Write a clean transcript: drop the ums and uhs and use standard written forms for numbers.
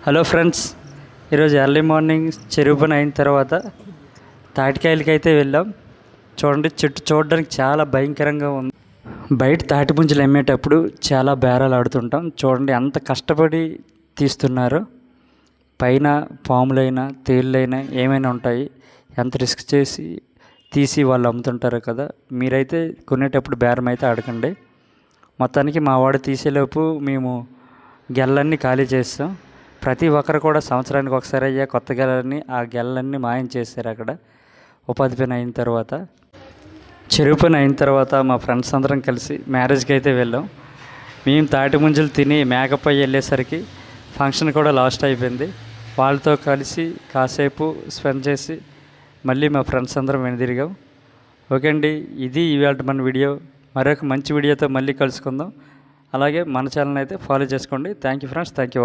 Hello friends, ఈరోజు early morning చెరువు పని అయిన తర్వాత తాటికాయలకి అయితే వెళ్ళాం. చూడండి, చెట్టు చూడడానికి చాలా భయంకరంగా ఉంది. బయట తాటి పుంజులు అమ్మేటప్పుడు చాలా బేరాలు ఆడుతుంటాం. చూడండి ఎంత కష్టపడి తీస్తున్నారు. పైన పాములైనా తేళ్ళైనా ఏమైనా ఉంటాయి. ఎంత రిస్క్ చేసి తీసి వాళ్ళు అమ్ముతుంటారు కదా. మీరైతే కొనేటప్పుడు బేరం అయితే ఆడకండి. మొత్తానికి మా వాడు తీసేలోపు మేము గెల్లన్నీ ఖాళీ చేస్తాం. ప్రతి ఒక్కరు కూడా సంవత్సరానికి ఒకసారి అయ్యే కొత్త గెలన్నీ ఆ గెలన్నీ మాయం చేశారు. అక్కడ ఉపాధి పని అయిన తర్వాత, చెరువు పని అయిన తర్వాత మా ఫ్రెండ్స్ అందరం కలిసి మ్యారేజ్కి అయితే వెళ్ళాం. మేము తాటి ముంజలు తిని మేకపై వెళ్ళేసరికి ఫంక్షన్ కూడా లాస్ట్ అయిపోయింది. వాళ్ళతో కలిసి కాసేపు స్పెండ్ చేసి మళ్ళీ మా ఫ్రెండ్స్ అందరం వెనుదిరిగాం. ఓకే అండి, ఇది ఇవాళ మన వీడియో. మరొక మంచి వీడియోతో మళ్ళీ కలుసుకుందాం. అలాగే మన ఛానల్ అయితే ఫాలో చేసుకోండి. Thank you friends, thank you.